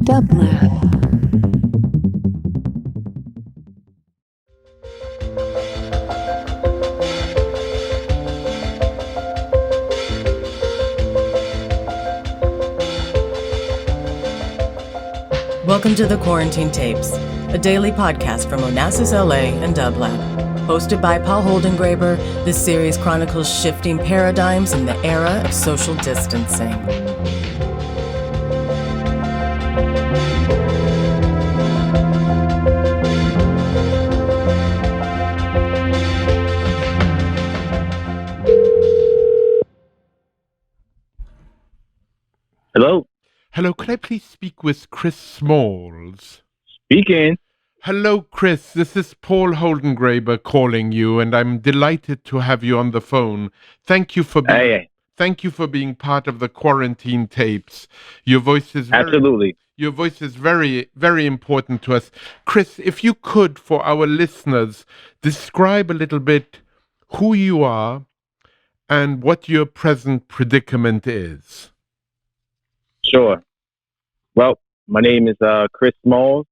Dublab. Welcome to the Quarantine Tapes, a daily podcast from Onassis, LA and dublab. Hosted by Paul Holdengräber, this series chronicles shifting paradigms in the era of social distancing. Hello. Hello, could I please speak with Chris Smalls? Speaking. Hello, Chris. This is Paul Holdengräber calling you, and I'm delighted to have you on the phone. Thank you for being part of the Quarantine Tapes. Your voice is very, very important to us. Chris, if you could, for our listeners, describe a little bit who you are and what your present predicament is. Sure. Well, my name is Chris Smalls.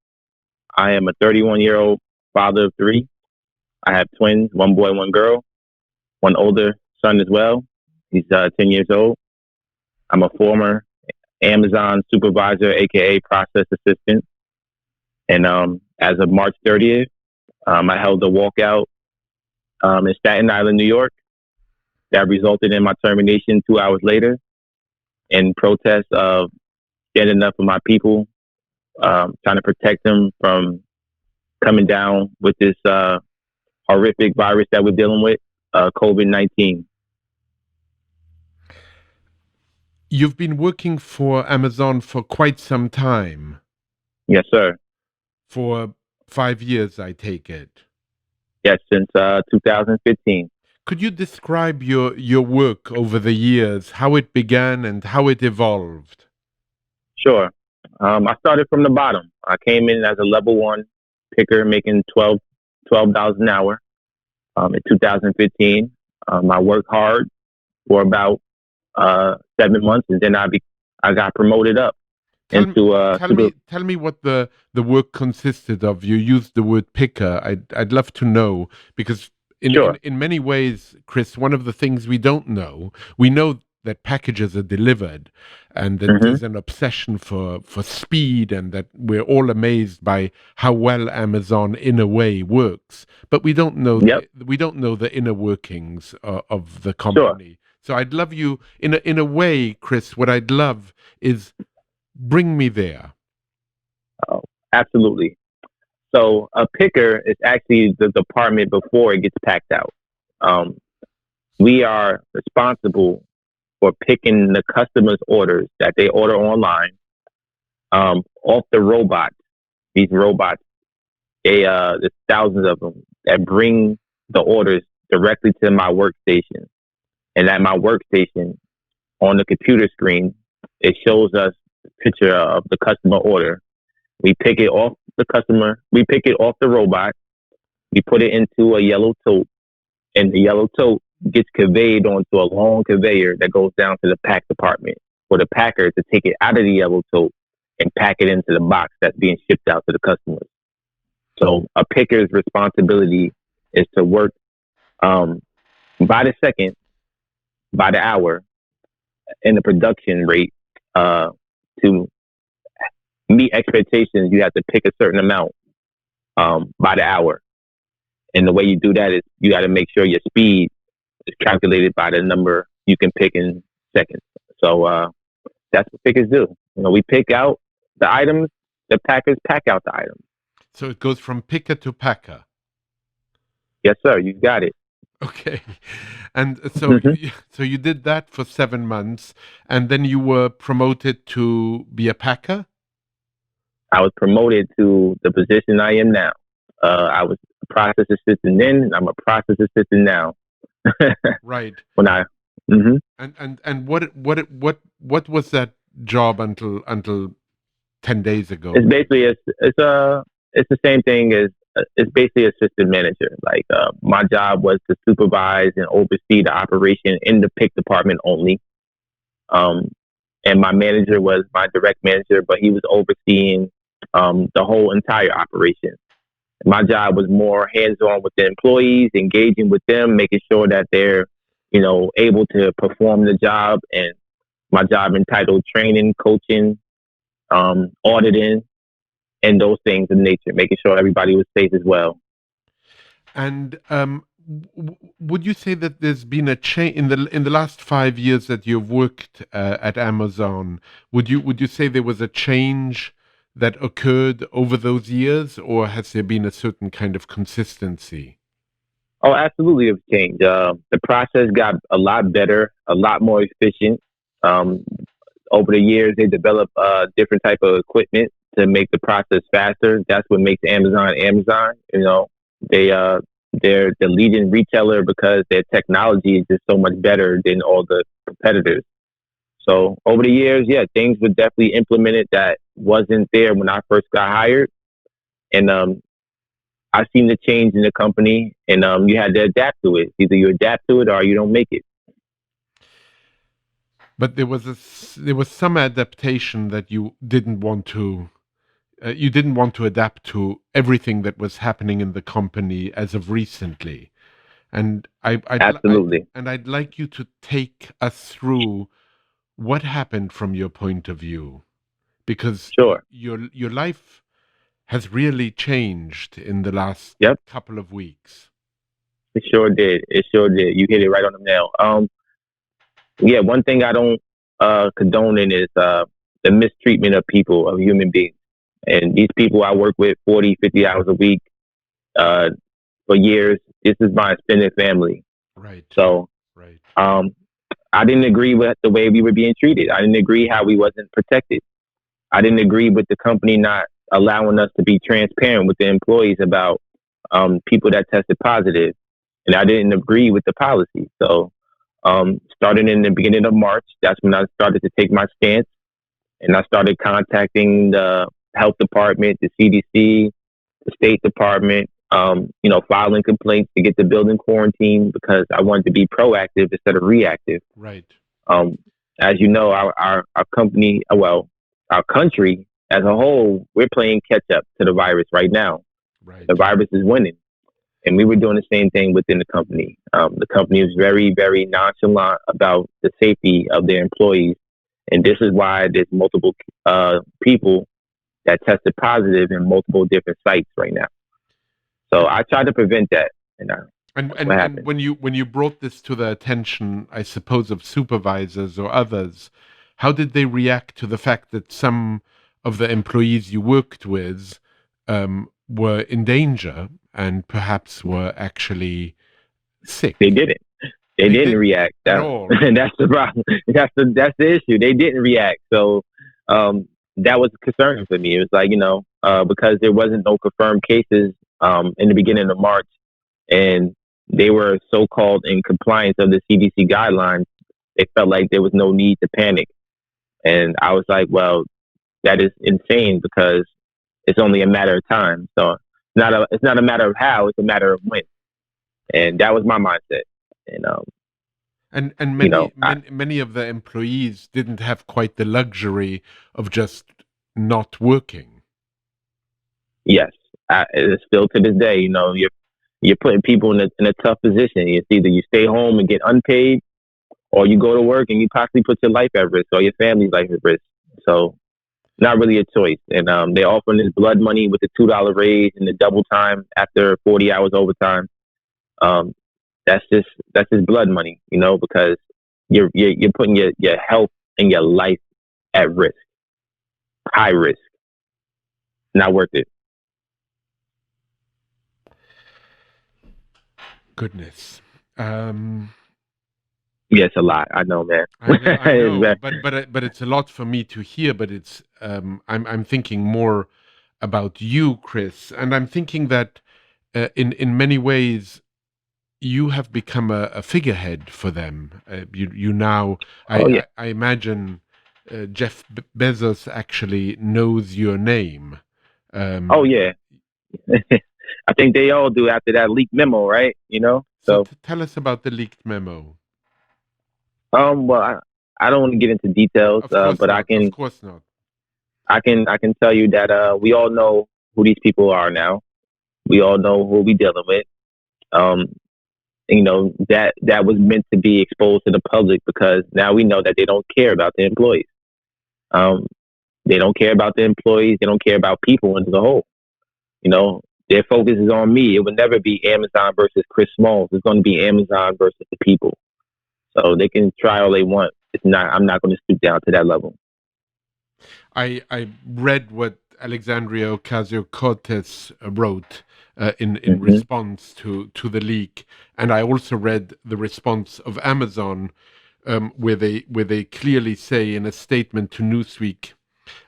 I am a 31-year-old father of three. I have twins, one boy, one girl, one older son as well. He's 10 years old. I'm a former Amazon supervisor, aka process assistant. And as of March 30th, I held a walkout in Staten Island, New York, that resulted in my termination 2 hours later in protest of standing up for my people, trying to protect them from coming down with this horrific virus that we're dealing with, COVID-19. You've been working for Amazon for quite some time. Yes, sir. For 5 years, I take it. Yes, since 2015. Could you describe your work over the years, how it began and how it evolved? Sure. I started from the bottom. I came in as a level one picker, making $12 an hour in 2015. I worked hard for about 7 months, and then I got promoted up. Tell me what the work consisted of. You used the word picker. I'd love to know, because in many ways, Chris, one of the things we don't know, we know that packages are delivered and that there's an obsession for speed, and that we're all amazed by how well Amazon in a way works, but we don't know the inner workings of the company. Sure. So I'd love you in a way, Chris, what I'd love is bring me there. Oh, absolutely. So a picker is actually the department before it gets packed out. We are responsible for picking the customer's orders that they order online off the robots. These robots, there's thousands of them that bring the orders directly to my workstation. And at my workstation, on the computer screen, it shows us a picture of the customer order. We pick it off the customer. We pick it off the robot. We put it into a yellow tote, and the yellow tote gets conveyed onto a long conveyor that goes down to the pack department for the packer to take it out of the yellow tote and pack it into the box that's being shipped out to the customers. So a picker's responsibility is to work by the second, by the hour, in the production rate. To meet expectations, you have to pick a certain amount by the hour. And the way you do that is you got to make sure your speed is calculated by the number you can pick in seconds. So that's what pickers do. We pick out the items, the packers pack out the items. So it goes from picker to packer. Yes, sir. You got it. Okay. And so so you did that for 7 months, and then you were promoted to be a packer? I was promoted to the position I am now. I was a process assistant then, and I'm a process assistant now. Right. When I and what was that job until 10 days ago? It's basically it's the same thing as it's basically assistant manager. Like my job was to supervise and oversee the operation in the pick department only. and my manager was my direct manager, but he was overseeing the whole entire operation. My job was more hands-on with the employees, engaging with them, making sure that they're, able to perform the job. And my job entitled training, coaching, auditing, and those things of nature, making sure everybody was safe as well. And would you say that there's been a change in the last 5 years that you've worked at Amazon? Would you say there was a change that occurred over those years, or has there been a certain kind of consistency? Oh, absolutely, it's changed. The process got a lot better, a lot more efficient. Over the years, they developed different type of equipment to make the process faster. That's what makes Amazon Amazon. They're the leading retailer because their technology is just so much better than all the competitors. So over the years, yeah, things were definitely implemented that wasn't there when I first got hired. And I've seen the change in the company, and you had to adapt to it. Either you adapt to it or you don't make it. But there was some adaptation that you didn't want to. You didn't want to adapt to everything that was happening in the company as of recently, and Absolutely. I'd like you to take us through what happened from your point of view, because Sure. your life has really changed in the last couple of weeks. It sure did. It sure did. You hit it right on the nail. Yeah, one thing I don't condone in is the mistreatment of people, of human beings. And these people I work with 40, 50 hours a week for years. This is my extended family. Right. So right. I didn't agree with the way we were being treated. I didn't agree how we wasn't protected. I didn't agree with the company not allowing us to be transparent with the employees about people that tested positive. And I didn't agree with the policy. So starting in the beginning of March, that's when I started to take my stance. And I started contacting the health department, the CDC, the State Department, filing complaints to get the building quarantined because I wanted to be proactive instead of reactive. Right. As you know, our company, our country as a whole, we're playing catch up to the virus right now. Right. The virus is winning. And we were doing the same thing within the company. The company was very, very nonchalant about the safety of their employees. And this is why there's multiple people that tested positive in multiple different sites right now. So I tried to prevent that. And when you brought this to the attention, I suppose, of supervisors or others, how did they react to the fact that some of the employees you worked with were in danger and perhaps were actually sick? They didn't. They didn't react at all. And that's the problem. That's the issue. They didn't react. So that was concerning for me. It was like, because there wasn't no confirmed cases in the beginning of March, and they were so-called in compliance of the CDC guidelines, it felt like there was no need to panic. And I was like, well, that is insane because it's only a matter of time. So it's not a matter of how, it's a matter of when. And that was my mindset. And many of the employees didn't have quite the luxury of just not working. Yes, it's still to this day. You're putting people in a tough position. It's either you stay home and get unpaid, or you go to work and you possibly put your life at risk or your family's life at risk. So, not really a choice. And they're offering this blood money with the $2 raise and the double time after 40 hours overtime. That's just blood money, because you're putting your health and your life at risk, high risk. Not worth it. Goodness. Yes, a lot. I know, man. I know, but it's a lot for me to hear. But it's I'm thinking more about you, Chris, and I'm thinking that in many ways you have become a figurehead for them. You now, I imagine Jeff Bezos actually knows your name. Oh yeah, I think they all do after that leaked memo, right? So tell us about the leaked memo. Well, I don't want to get into details, but not. I can. Of course not. I can tell you that we all know who these people are now. We all know who we dealing with. Um, that was meant to be exposed to the public because now we know that they don't care about the employees. They don't care about the employees. They don't care about people as a whole. Their focus is on me. It would never be Amazon versus Chris Smalls. It's going to be Amazon versus the people. So they can try all they want. I'm not going to stoop down to that level. I read what Alexandria Ocasio-Cortez wrote in response to the leak, and I also read the response of Amazon, where they clearly say in a statement to Newsweek,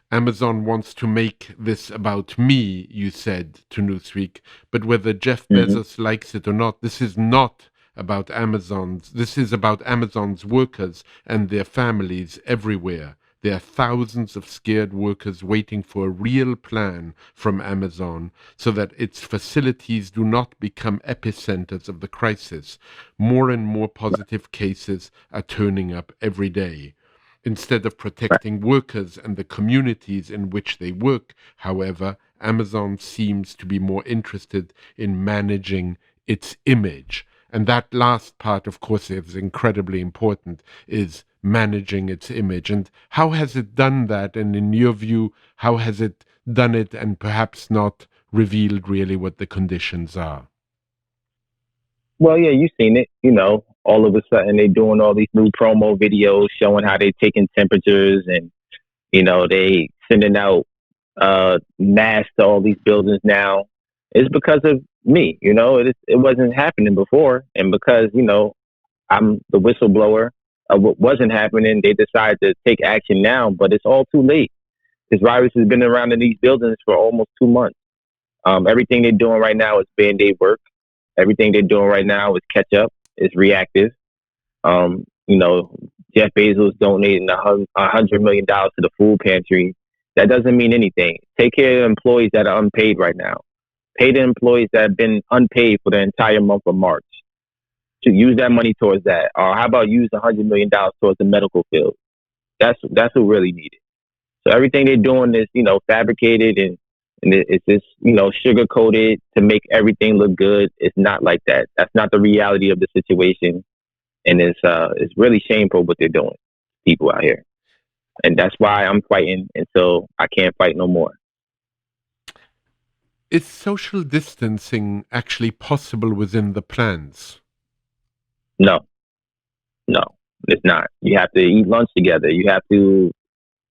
Amazon wants to make this about me, you said to Newsweek, but whether Jeff Bezos likes it or not, this is not about Amazon's. This is about Amazon's workers and their families everywhere. There are thousands of scared workers waiting for a real plan from Amazon so that its facilities do not become epicenters of the crisis. More and more positive cases are turning up every day. Instead of protecting workers and the communities in which they work, however, Amazon seems to be more interested in managing its image. And that last part, of course, is incredibly important, is managing its image. And how has it done that? And in your view, how has it done it and perhaps not revealed really what the conditions are? Well, yeah, you've seen it. All of a sudden they're doing all these new promo videos showing how they're taking temperatures and, they sending out masks to all these buildings now. It's because of me, it wasn't happening before. And because, I'm the whistleblower of what wasn't happening, they decided to take action now, but it's all too late. This virus has been around in these buildings for almost 2 months. Everything they're doing right now is Band-Aid work. Everything they're doing right now is catch up, is reactive. Jeff Bezos donating $100 million to the food pantry. That doesn't mean anything. Take care of the employees that are unpaid right now. Pay the employees that have been unpaid for the entire month of March. To use that money towards that. Or how about use $100 million towards the medical field? That's who really need it. So everything they're doing is, fabricated and it's just, sugar coated to make everything look good. It's not like that. That's not the reality of the situation. And it's really shameful what they're doing, people out here. And that's why I'm fighting until I can't fight no more. Is social distancing actually possible within the plans? No, it's not. You have to eat lunch together. You have to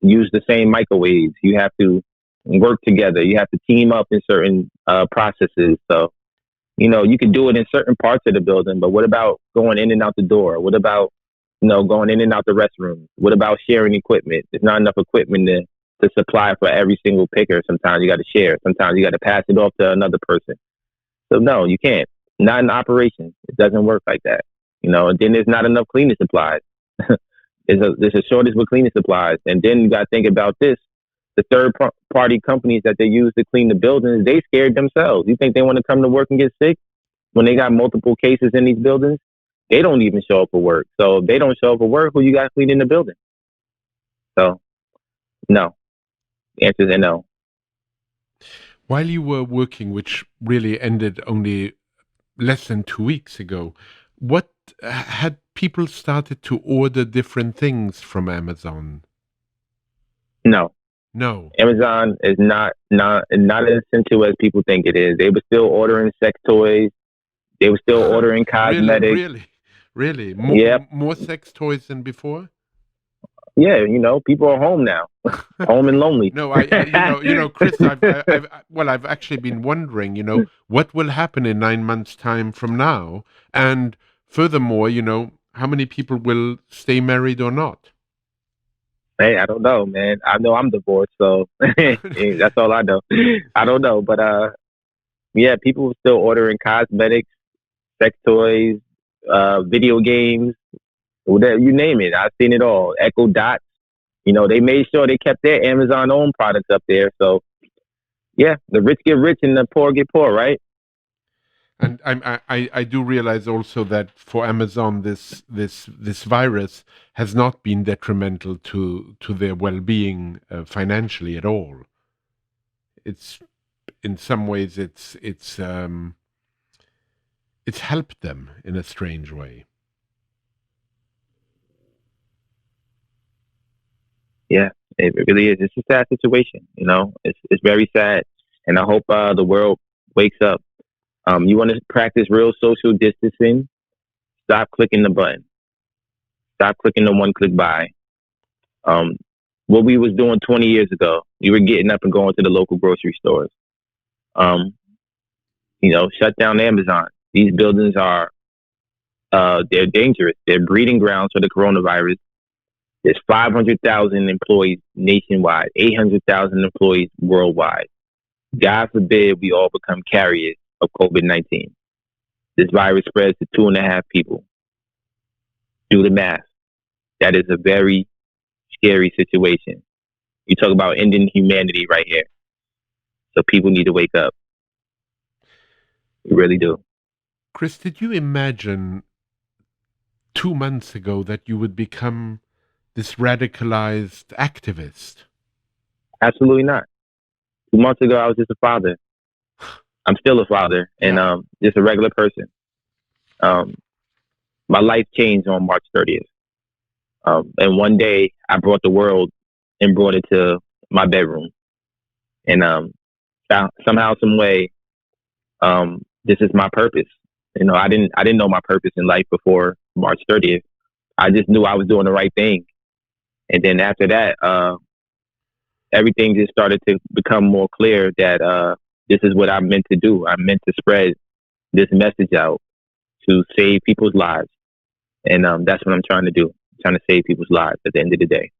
use the same microwaves. You have to work together. You have to team up in certain processes. So, you can do it in certain parts of the building, but what about going in and out the door? What about, going in and out the restroom? What about sharing equipment? There's not enough equipment to supply for every single picker. Sometimes you got to share. Sometimes you got to pass it off to another person. So no, you can't. Not in operation. It doesn't work like that. And then there's not enough cleaning supplies. There's a shortage with cleaning supplies. And then you got to think about this. The third-party companies that they use to clean the buildings, they scared themselves. You think they want to come to work and get sick when they got multiple cases in these buildings? They don't even show up for work. So if they don't show up for work, who you got cleaning the building? So, no. The answer is no. While you were working, which really ended only less than 2 weeks ago, what had people started to order different things from Amazon? No. No. Amazon is not as essential as people think it is. They were still ordering sex toys. They were still ordering cosmetics. Really? More sex toys than before? Yeah, people are home now, home and lonely. No, Chris, I've actually been wondering, what will happen in 9 months' time from now, and furthermore, how many people will stay married or not? Hey, I don't know, man. I know I'm divorced, so that's all I know. I don't know, but yeah, people are still ordering cosmetics, sex toys, video games, whatever you name it. I've seen it all. Echo Dots. They made sure they kept their Amazon-owned products up there. So, yeah, the rich get rich and the poor get poor, right? And I do realize also that for Amazon, this virus has not been detrimental to their well-being financially at all. It's in some ways it's helped them in a strange way. Yeah, it really is. It's a sad situation. It's very sad, and I hope the world wakes up. You want to practice real social distancing? Stop clicking the button. Stop clicking the one-click buy. Um, what we was doing 20 years ago, we were getting up and going to the local grocery stores. Um, shut down Amazon. These buildings are they're dangerous. They're breeding grounds for the coronavirus. There's 500,000 employees nationwide, 800,000 employees worldwide. God forbid we all become carriers of COVID-19. This virus spreads to 2.5 people. Do the math. That is a very scary situation. You talk about ending humanity right here. So people need to wake up. We really do. Chris, did you imagine 2 months ago that you would become this radicalized activist? Absolutely not. 2 months ago, I was just a father. I'm still a father and just a regular person. My life changed on March 30th. And one day I brought the world and brought it to my bedroom. And somehow, some way, this is my purpose. I didn't know my purpose in life before March 30th. I just knew I was doing the right thing. And then after that, everything just started to become more clear that this is what I'm meant to do. I'm meant to spread this message out to save people's lives. And that's what I'm trying to do. I'm trying to save people's lives at the end of the day.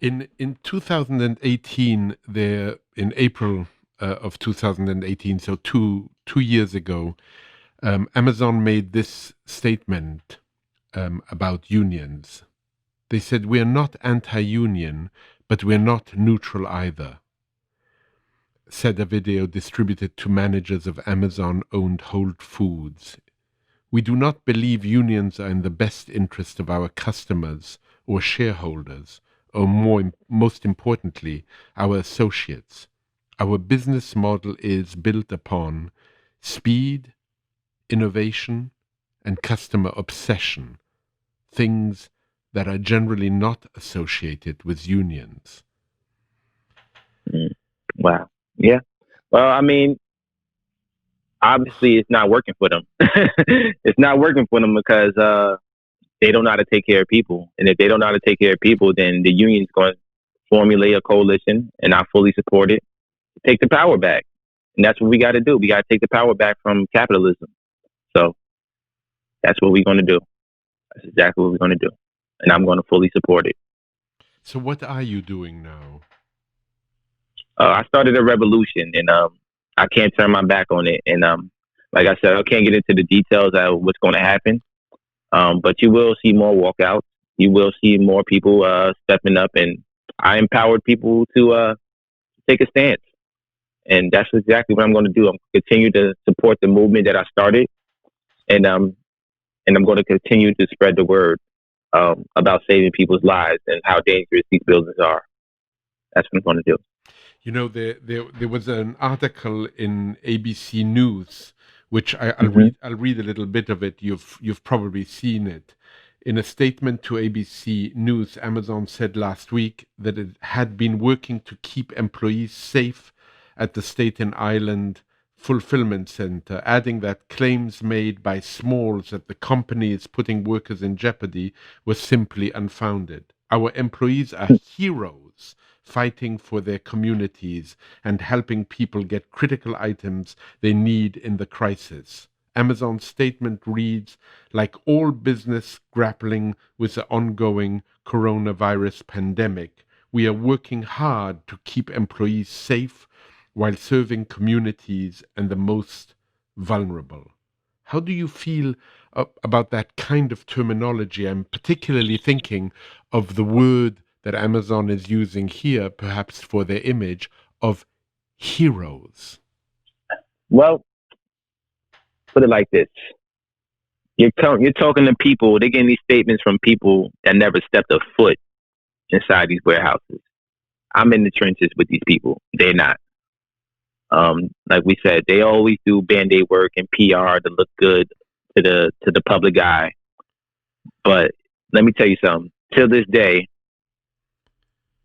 In 2018, in April of 2018, so two years ago, Amazon made this statement about unions. They said, "We are not anti-union, but we're not neutral either," said a video distributed to managers of Amazon-owned Whole Foods. "We do not believe unions are in the best interest of our customers or shareholders, or most importantly, our associates. Our business model is built upon speed, innovation, and customer obsession, things that are generally not associated with unions." Wow. Yeah. Well, I mean, obviously it's not working for them. It's not working for them because they don't know how to take care of people. And if they don't know how to take care of people, then the union's going to formulate a coalition, and I fully support it, to take the power back. And that's what we got to do. We got to take the power back from capitalism. So that's what we're going to do. That's exactly what we're going to do. And I'm going to fully support it. So what are you doing now? I started a revolution, and I can't turn my back on it. And like I said, I can't get into the details of what's going to happen. But you will see more walkouts. You will see more people stepping up, and I empowered people to take a stance. And that's exactly what I'm going to do. I'm going to continue to support the movement that I started, and I'm going to continue to spread the word about saving people's lives and how dangerous these buildings are. That's what I'm going to do. There was an article in ABC News, which I'll read a little bit of it. You've probably seen it. In a statement to ABC News, Amazon said last week that it had been working to keep employees safe at the Staten Island fulfillment center, adding that claims made by Smalls that the company is putting workers in jeopardy were simply unfounded. "Our employees are heroes, fighting for their communities and helping people get critical items they need in the crisis." Amazon's statement reads, "Like all business grappling with the ongoing coronavirus pandemic, we are working hard to keep employees safe while serving communities and the most vulnerable." How do you feel about that kind of terminology? I'm particularly thinking of the word that Amazon is using here, perhaps for their image, of heroes. Well, put it like this. You're talking to people, they're getting these statements from people that never stepped a foot inside these warehouses. I'm in the trenches with these people. They're not. Like we said, they always do Band-Aid work and PR to look good to the public eye. But let me tell you something.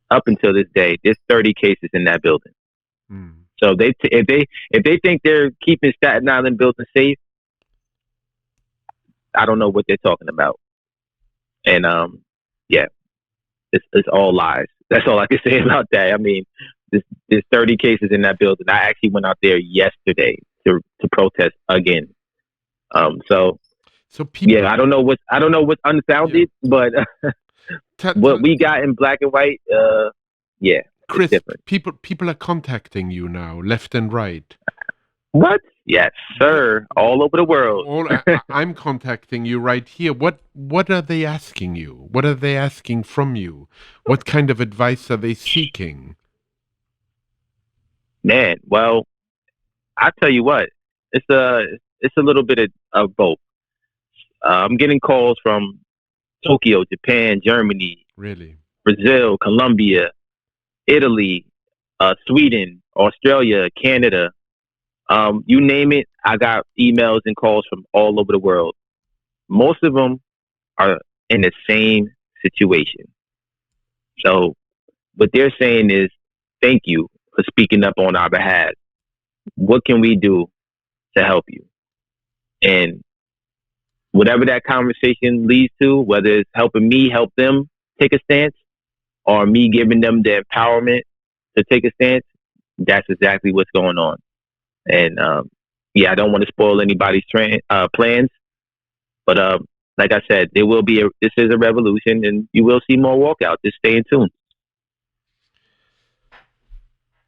Up until this day, there's 30 cases in that building. So if they think they're keeping Staten Island building safe, I don't know what they're talking about. And it's all lies. That's all I can say about that. I mean, there's 30 cases in that building. I actually went out there yesterday to protest again. So people, I don't know what's unfounded, but what we got in black and white, Chris, it's different. People are contacting you now, left and right. What? Yes, sir. All over the world. I'm contacting you right here. What are they asking you? What are they asking from you? What kind of advice are they seeking? Man, well, I tell you what, it's a little bit of both. I'm getting calls from Tokyo, Japan, Germany, really, Brazil, Colombia, Italy, Sweden, Australia, Canada. You name it, I got emails and calls from all over the world. Most of them are in the same situation. So what they're saying is, thank you for speaking up on our behalf. What can we do to help you? And whatever that conversation leads to, whether it's helping me help them take a stance or me giving them the empowerment to take a stance, that's exactly what's going on. And I don't want to spoil anybody's plans, but like I said, this is a revolution, and you will see more walkouts. Just stay in tune.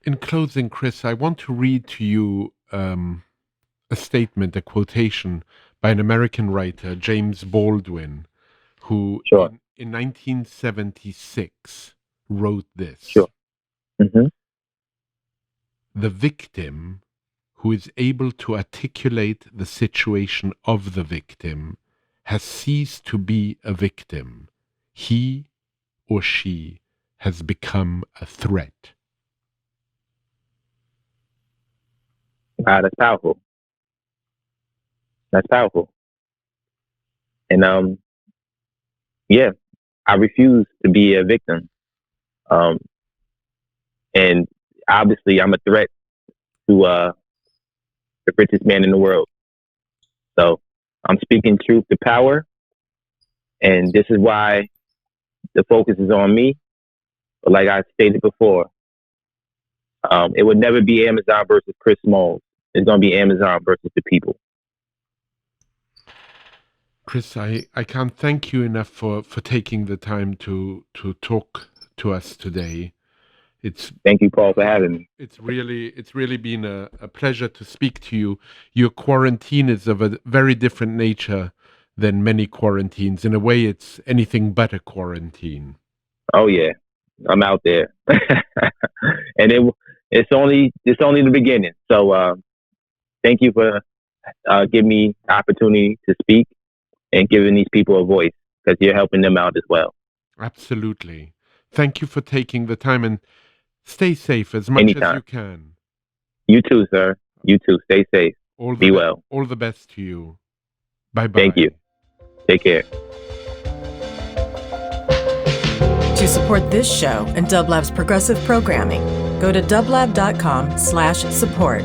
In closing, Chris, I want to read to you a statement, a quotation by an American writer, James Baldwin, who in 1976 wrote this. Sure. Mm-hmm. The victim who is able to articulate the situation of the victim has ceased to be a victim. He or she has become a threat. Wow, that's powerful. That's powerful. And I refuse to be a victim. And obviously I'm a threat to the richest man in the world. So I'm speaking truth to power, and this is why the focus is on me. But like I stated before, it would never be Amazon versus Chris Smalls. It's going to be Amazon versus the people. Chris, I can't thank you enough for taking the time to talk to us today. Thank you, Paul, for having me. It's really been a pleasure to speak to you. Your quarantine is of a very different nature than many quarantines. In a way, it's anything but a quarantine. Oh yeah, I'm out there, and it's only the beginning. So thank you for giving me the opportunity to speak and giving these people a voice, because you're helping them out as well. Absolutely. Thank you for taking the time, and stay safe as much Anytime. as you can. You too, sir. You too. Stay safe. Be well. All the best to you. Bye-bye. Thank you. Take care. To support this show and Dublab's progressive programming, go to dublab.com/support.